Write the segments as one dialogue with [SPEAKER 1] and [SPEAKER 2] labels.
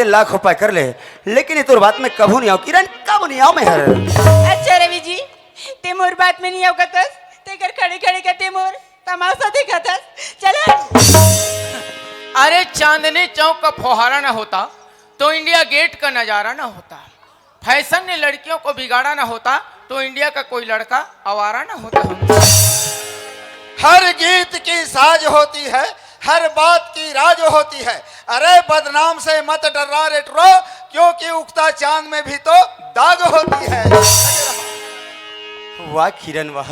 [SPEAKER 1] बातें लाख उपाय कर ले, लेकिन ये तो बात में कभू नहीं आओ किरण, कभू नहीं आओ मेहर।
[SPEAKER 2] अच्छा रवि जी, ते मोर बात में नहीं आवकतस, ते कर खड़े खड़े करते मोर तमाशा देखतस। चले।
[SPEAKER 3] अरे चांदनी चौक का फुहारा ना होता तो इंडिया गेट का नजारा ना होता। फैशन ने लड़कियों को बिगाड़ा ना होता तो इंडिया का कोई लड़का आवारा ना होता।
[SPEAKER 4] हर गीत की साज होती है, हर बात की राज होती है। अरे बदनाम से मत डरा रे ट्रो, क्योंकि उगता चांद में भी तो दाग होती है।
[SPEAKER 1] वाह किरण वाह,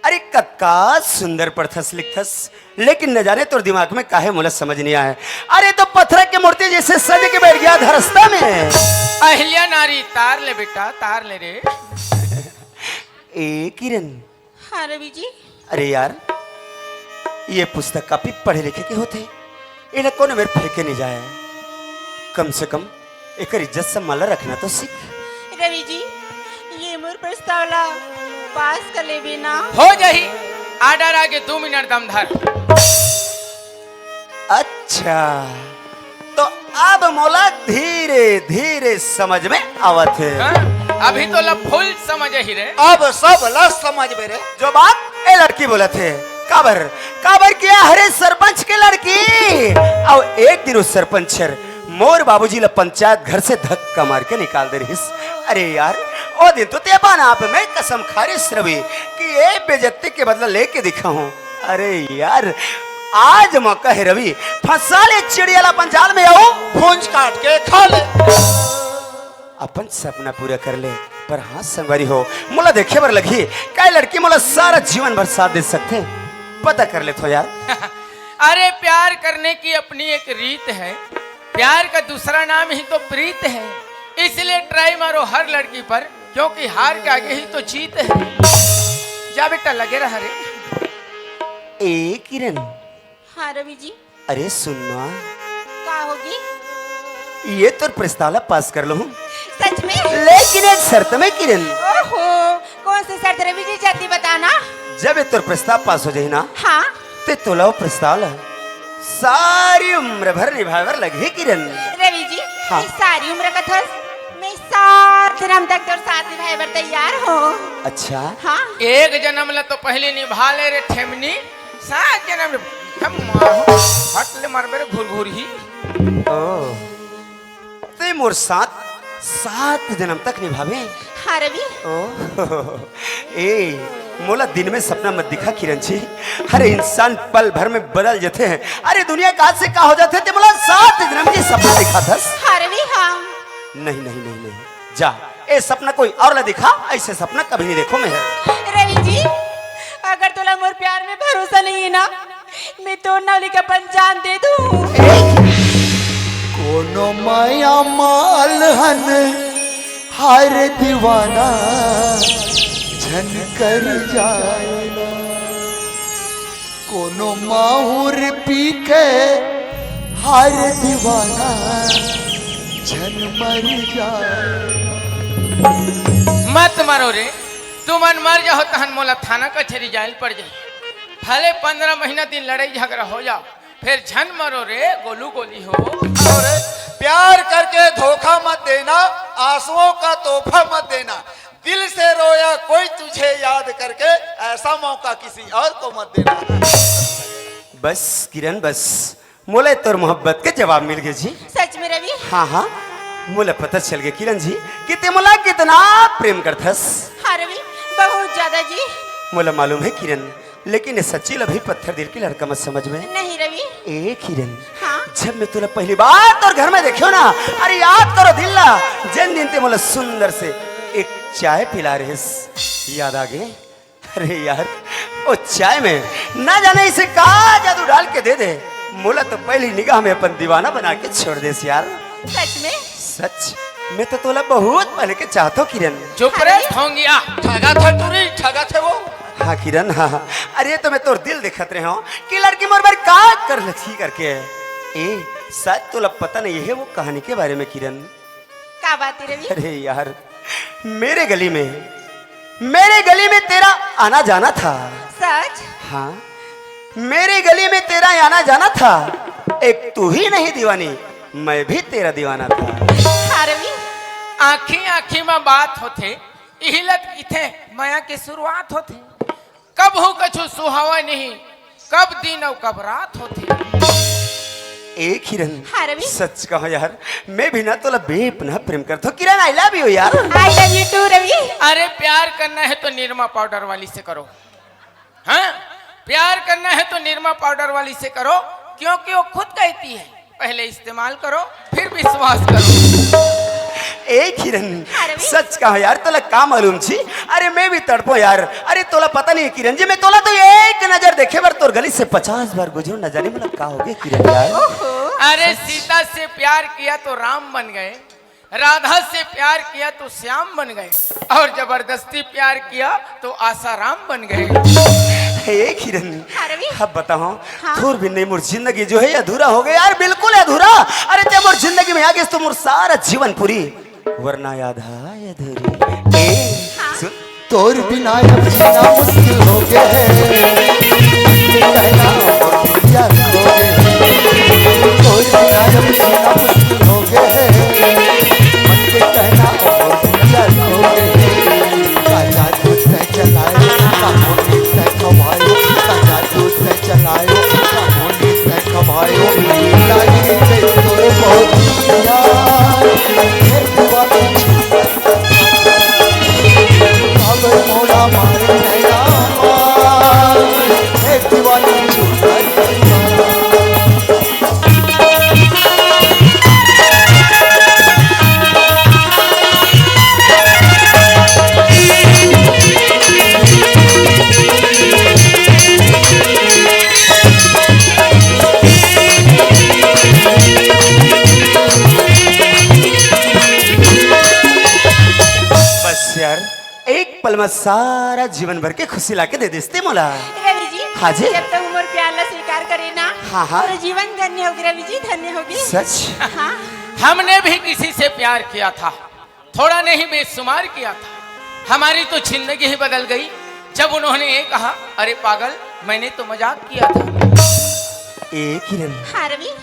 [SPEAKER 1] अरे कक्का सुंदर पढ़थस लिखथस, लेकिन न जाने तो दिमाग में काहे मुला समझ नहीं आया। अरे तो पत्थर की मूर्ति जैसे सज के बैठ गया धरस्ता में।
[SPEAKER 3] अहिल्या नारी तार ले बेटा तार ले रे।
[SPEAKER 1] ए किरण।
[SPEAKER 2] हाँ रवि जी।
[SPEAKER 1] अरे यार, ये पुस्तक काफी पढ़े लिखे के होते, इन्हें कौन मेरे फेंके नहीं जाए। कम से कम एक इज्जत सम्मान रखना तो सीख।
[SPEAKER 2] रवि जी, ये मोर प्रस्तावला पास कर ले बिना
[SPEAKER 3] हो जाही आर्डर आगे 2 मिनट दम धर।
[SPEAKER 1] अच्छा, तो अब मोला धीरे धीरे समझ में आवत है।
[SPEAKER 3] हाँ? अभी तो लब फुल समझ ही रे।
[SPEAKER 4] अब सब लस समझ मेरे।
[SPEAKER 1] जो बात ए लड़की बोला थे, काबर काबर किया हरे सरपंच के लड़की। और एक दिन उस सरपंच मोर बाबूजी ला पंचायत घर से धक्का मार के निकाल दे रही। अरे यार, ओ दिन तो ते बाना आप मैं कसम खारिश रवि कि ये बेइज्जती के बदला लेके दिखा हूं। अरे यार, आज मौका है रवि, फंसा ले चिड़ियाला पंजाल में आओ,
[SPEAKER 4] भूंज काट के खा ले।
[SPEAKER 1] अपन सपना पूरा कर ले। पर हाँ संगवारी हो, मुला देखे बर लगी क्या लड़की मुला सारा जीवन भर साथ दे सकते, पता कर ले तो यार।
[SPEAKER 3] अरे प्यार करने की अपनी एक रीत है, प्यार का दूसरा नाम ही तो प्रीत है। इसलिए ट्राई मारो हर लड़की पर, क्योंकि हार के आगे ही तो जीत है। जा बेटा लगे रहा रे।
[SPEAKER 1] ए किरण।
[SPEAKER 2] हाँ रवि जी।
[SPEAKER 1] अरे सुनना,
[SPEAKER 2] का होगी?
[SPEAKER 1] ये तो प्रस्ताव पास कर लो,
[SPEAKER 2] सच में?
[SPEAKER 1] लेकिन एक शर्त में किरण।
[SPEAKER 2] ओहो, कौन सी शर्त रवि जी, जल्दी बताना।
[SPEAKER 1] जब ये तो प्रस्ताव पास हो जाए ना,
[SPEAKER 2] हाँ
[SPEAKER 1] ते तो प्रस्ताव ला सारी उम्र भर निभावर लगे किरण।
[SPEAKER 2] रवि जी,
[SPEAKER 1] हाँ।
[SPEAKER 2] इस सारी उम्र का थस मैं 7 जन्म तक तो साथ निभाए बर तैयार हो।
[SPEAKER 1] अच्छा
[SPEAKER 2] हाँ।
[SPEAKER 3] एक जन्म ला तो पहले निभा ले रे ठेमनी, 7 जन्म हट ले मार मेरे घूर घूर ही।
[SPEAKER 1] ओ, ते मोर साथ 7 जन्म तक निभावे।
[SPEAKER 2] हाँ रवि।
[SPEAKER 1] ओ ए मोला दिन में सपना मत दिखा किरण जी, हर इंसान पल भर में बदल जाते हैं। अरे दुनिया का से का हो जाते थे, बोला 7 जन्म की सपना दिखा था।
[SPEAKER 2] हाँ रवि। हाँ।
[SPEAKER 1] नहीं नहीं नहीं नहीं, जा ए सपना कोई और ला दिखा, ऐसे सपना कभी नहीं देखो मेहर।
[SPEAKER 2] रवि जी, अगर तुला मोर प्यार में भरोसा नहीं है ना, मैं तो नवली का जान दे दूं।
[SPEAKER 4] कोनो माया माल हन हर दीवाना झन कर जाएगा, कोनो माहुर पी के हर दीवाना झन मर जाएगा।
[SPEAKER 3] मत मरो रे, तुम मन मर जाओ तहन मोला थाना कचहरी जाइल पड़ जाए। भले 15 महीना दिन लड़ाई झगड़ा हो जाओ, फिर झन मरो रे, गोलू गोली हो।
[SPEAKER 4] और प्यार करके धोखा मत देना, आंसुओं का तोहफा मत देना। दिल से रोया कोई तुझे याद करके, ऐसा मौका किसी और को मत देना।
[SPEAKER 1] बस किरण बस, मोला तोर मोहब्बत के जवाब मिल गए जी।
[SPEAKER 2] सच में रवि?
[SPEAKER 1] हाँ हाँ, मोला पता चल गया किरण जी कि ते मोला कितना प्रेम करथस।
[SPEAKER 2] हाँ रवि, बहुत ज्यादा जी।
[SPEAKER 1] मोला मालूम है किरण, लेकिन सच्ची अभी पत्थर दिल की लड़का मत समझ में।
[SPEAKER 2] नहीं रवि।
[SPEAKER 1] ए किरण,
[SPEAKER 2] हाँ?
[SPEAKER 1] जब मैं तुला पहली बार तोर घर में देखियो ना, अरे याद करो दिल्ला, जिन दिन ते मोला सुंदर से एक चाय पिला रहे, याद आ गए। अरे यार, वो चाय में ना जाने इसे का जादू डाल के दे दे, मोला तो पहली निगाह में अपन दीवाना बना के छोड़ दे यार।
[SPEAKER 2] सच में?
[SPEAKER 1] सच, मैं तो तोला बहुत पहले के चाहतो किरण।
[SPEAKER 3] चुप रे ठोंगिया।
[SPEAKER 4] ठगा था तुरी, ठगा थे वो।
[SPEAKER 1] हाँ किरण हाँ, अरे तो मैं तोर दिल दिखत रहे हो कि लड़की मोर बार का कर लगी करके। ए शायद तोला पता नहीं है वो कहानी के बारे में किरण।
[SPEAKER 2] क्या बात है रवि?
[SPEAKER 1] अरे यार, मेरे गली में तेरा आना जाना था।
[SPEAKER 2] सच?
[SPEAKER 1] हाँ, मेरे गली में तेरा आना जाना था। एक तू ही नहीं दीवानी, मैं भी तेरा दीवाना था।
[SPEAKER 2] हाँ रवि,
[SPEAKER 3] आखी आखी में बात होते इहिलत इथे माया की शुरुआत होते। कब हो कछु सुहावा नहीं, कब दिन और कब रात होती।
[SPEAKER 1] ए किरण,
[SPEAKER 2] हाँ रवि।
[SPEAKER 1] सच कहो यार, मैं भी ना तोला बेपनाह प्रेम करता हूँ। किरण आई लव यू यार।
[SPEAKER 2] I love you too Ravi.
[SPEAKER 3] अरे प्यार करना है तो निरमा पाउडर वाली से करो। हाँ, प्यार करना है तो निरमा पाउडर वाली से करो, क्योंकि वो खुद कहती है पहले इस्तेमाल करो फिर विश्वास करो।
[SPEAKER 1] ए किरण,
[SPEAKER 2] अरे
[SPEAKER 1] सच कहो यार, तोला का मालूम छी? अरे मैं भी तड़पो यार। अरे तोला पता नहीं है किरण जी, मैं तोला तो एक नजर देखे बार तोर गली से 50 बार गुजरू, न जाने मतलब का हो गया किरण यार।
[SPEAKER 3] अरे सीता से प्यार किया तो राम बन गए, राधा से प्यार किया तो श्याम बन गए, और जबरदस्ती प्यार किया तो आसाराम बन गए।
[SPEAKER 1] ए किरण,
[SPEAKER 2] अरे भी।
[SPEAKER 1] अब बताओ,
[SPEAKER 2] हाँ।
[SPEAKER 1] थोर भी नहीं मोर जिंदगी जो है अधूरा हो गया यार, बिल्कुल अधूरा। अरे ते मोर जिंदगी में आ गए तो मोर सारा जीवन पूरी, वरना आधा अधूरी। ए सुन,
[SPEAKER 5] तोर बिना अब जीना मुश्किल हो गया है, कहना और दुनिया खो गए। तोर बिना अब जीना मुश्किल हो गया है, मन के कहना और दुनिया खो गए। ताजा दूध से चलायो, सामोनी से खवायो, ताजा दूध से चलायो, सामोनी से खवायो। लागी से तोर बहुत यार, फिर दुबारा मोड़ा मारे नैना मार, एक दीवानी छूटा
[SPEAKER 1] बस यार, एक पल में सारा जीवन भर के खुशी लाके दे देते मोला।
[SPEAKER 2] रवि जी,
[SPEAKER 1] हाँ जी।
[SPEAKER 2] जब तक उम्र प्यार ला स्वीकार करे ना,
[SPEAKER 1] हाँ, हाँ।
[SPEAKER 2] और जीवन धन्य होगी रवि जी, धन्य होगी।
[SPEAKER 1] सच?
[SPEAKER 2] हाँ,
[SPEAKER 3] हमने भी किसी से प्यार किया था, थोड़ा नहीं बेशुमार किया था। हमारी तो जिंदगी ही बदल गई जब उन्होंने ये कहा, अरे पागल मैंने तो मजाक किया था।
[SPEAKER 1] ए किरण,
[SPEAKER 2] हाँ रवि।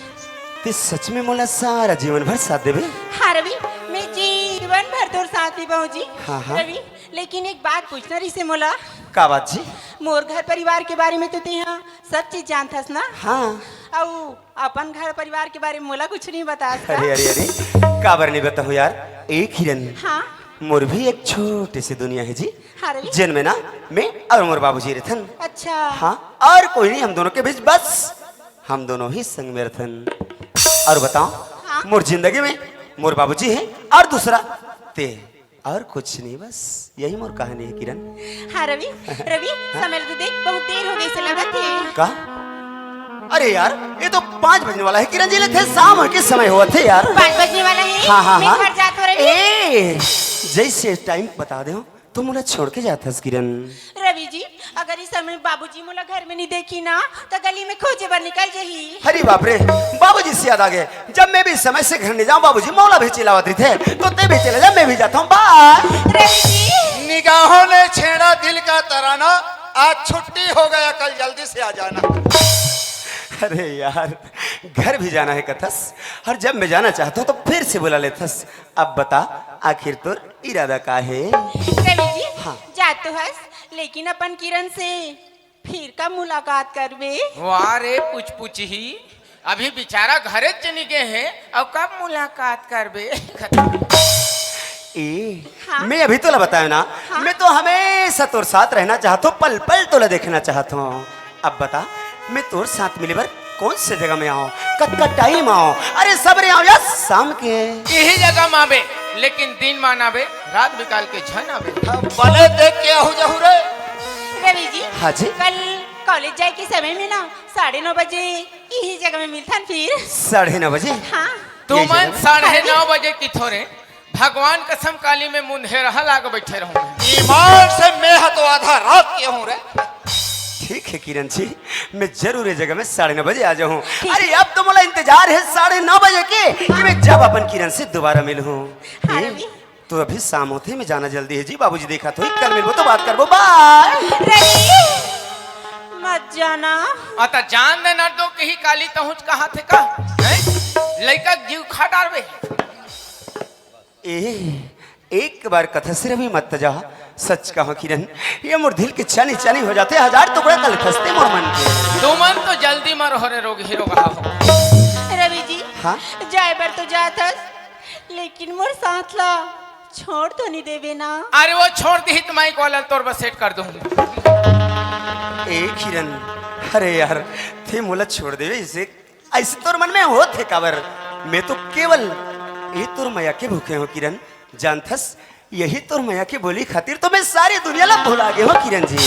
[SPEAKER 1] ते सच में मोला सारा जीवन भर साथ देबे?
[SPEAKER 2] हाँ रवि, मैं जीवन भर तोर साथ निभाऊं जी।
[SPEAKER 1] हाँ, हाँ।
[SPEAKER 2] रवि, लेकिन एक बात पूछना रही से मोला,
[SPEAKER 1] का बात जी?
[SPEAKER 2] मोर घर परिवार के बारे में तो ते यहाँ सब चीज जानथस ना?
[SPEAKER 1] हाँ।
[SPEAKER 2] और अपन घर परिवार के बारे में मोला कुछ नहीं बता
[SPEAKER 1] अरे अरे अरे, काबर नहीं बताओ यार। एक हिरन,
[SPEAKER 2] हाँ,
[SPEAKER 1] मोर भी एक छोटी सी दुनिया है जी,
[SPEAKER 2] हाँ रवि।
[SPEAKER 1] जिनमें ना मैं और मोर बाबूजी रहथन।
[SPEAKER 2] अच्छा।
[SPEAKER 1] हाँ, और कोई नहीं, हम दोनों के बीच बस हम दोनों ही संग में रहथन। और बताओ,
[SPEAKER 2] हाँ।
[SPEAKER 1] मोर जिंदगी में मोर बाबूजी है और दूसरा ते, और कुछ नहीं, बस यही मोर कहानी है किरण।
[SPEAKER 2] हाँ रवि, रवि समय तो देख, बहुत देर हो गई से लगत है।
[SPEAKER 1] का? अरे यार, ये तो 5 बजने वाला है किरण जी, लेते शाम के समय हुआ थे यार।
[SPEAKER 2] 5 बजने वाला है।
[SPEAKER 1] हाँ हाँ
[SPEAKER 2] मैं
[SPEAKER 1] हाँ।
[SPEAKER 2] घर जात हो रवि।
[SPEAKER 1] ए, जैसे टाइम बता दे तो मुझे छोड़ के जाता किरण।
[SPEAKER 2] रवि जी, अगर इस समय बाबूजी मोला घर में नहीं देखी ना, तो गली में खोजे बर निकल जही।
[SPEAKER 1] अरे बाप रे, बाबूजी से याद आ गए, जब मैं भी समय से घर नहीं जाऊं बाबूजी मौला भी चिल्लावत रही थे, तो ते भी चले जा, मैं भी जाता हूँ। बाय।
[SPEAKER 2] रवि जी,
[SPEAKER 4] निगाहों ने छेड़ा दिल का तराना, आज छुट्टी हो गया, कल जल्दी से आ जाना।
[SPEAKER 1] अरे यार, घर भी जाना है कथस, और जब मैं जाना चाहता हूँ तो फिर से बुला लेथस। अब बता, आखिर तो इरादा का है?
[SPEAKER 2] रवि जी,
[SPEAKER 1] हाँ।
[SPEAKER 2] जात तो हस, लेकिन अपन किरण से फिर कब मुलाकात करबे?
[SPEAKER 3] वाह रे, पूछ ही, अभी बेचारा घरे चली गए हैं, अब कब मुलाकात करबे?
[SPEAKER 1] ए,
[SPEAKER 2] हाँ।
[SPEAKER 1] मैं अभी तो बताया ना,
[SPEAKER 2] हाँ।
[SPEAKER 1] मैं तो हमेशा तोर साथ रहना चाहता हूँ, पल पल तोला देखना चाहता हूँ। अब बता, मैं तोर साथ मिले बार कौन से जगह में आओ, कब टाइम आओ? अरे सबरे आओ या शाम के?
[SPEAKER 3] यही जगह मावे, लेकिन दिन मानावे, रात बिकाल के झन आवे।
[SPEAKER 4] भले देख के आहू जहू रे।
[SPEAKER 2] रवि जी,
[SPEAKER 1] हाँ जी।
[SPEAKER 2] कल कॉलेज जाए के समय में ना 9:30 बजे यही जगह में मिलथन फिर।
[SPEAKER 1] 9:30 बजे?
[SPEAKER 2] हाँ,
[SPEAKER 3] तू
[SPEAKER 1] यही
[SPEAKER 3] मन
[SPEAKER 1] जगह?
[SPEAKER 3] 9:30 बजे की थोड़े, भगवान कसम काली में मुंधे रहा लाग बैठे रहूं।
[SPEAKER 4] ईमान से मैं तो आधा रात के हूँ रे।
[SPEAKER 1] ठीक है किरण जी, मैं जरूर ये जगह में 9:30 बजे आ जाऊँ। अरे अब तो मोला इंतजार है 9:30 बजे के, कि मैं जब अपन किरण से दोबारा मिलूँ।
[SPEAKER 2] हाँ रवि।
[SPEAKER 1] तो अभी शाम होते में जाना जल्दी है जी, बाबूजी देखा तो कल मिलबो तो बात करबो। बाय।
[SPEAKER 2] रवि, मत जाना।
[SPEAKER 3] अतः जान दे न दो कहीं काली तहुच कहा थे का? हैं? लड़का जीव खा डालबे।
[SPEAKER 1] ए एक बार कथा सिर्फ भी मत जा, सच कहो किरण, ये मोर दिल के चानी चानी हो जाते, हजार टुकड़ा कल खसते मोर मन के।
[SPEAKER 3] तुमन तो जल्दी मर हो रे रोग हीरो कहा हो।
[SPEAKER 2] रवि जी
[SPEAKER 1] हाँ?
[SPEAKER 2] जाए बर तो जात हस, लेकिन मोर साथ ला छोड़ तो नहीं देवे ना।
[SPEAKER 3] अरे वो छोड़ दी तो मैं कॉल तोर बस सेट कर दूँ।
[SPEAKER 1] ए किरण, अरे यार थे मोला छोड़ देवे इसे, ऐसे तोर मन में हो थे काबर, मैं तो केवल ये तोर मैया के भूखे हो किरण, जानथस यही तोर मैया के बोली खातिर तो मैं सारी दुनिया ला भुला गए हो किरण जी।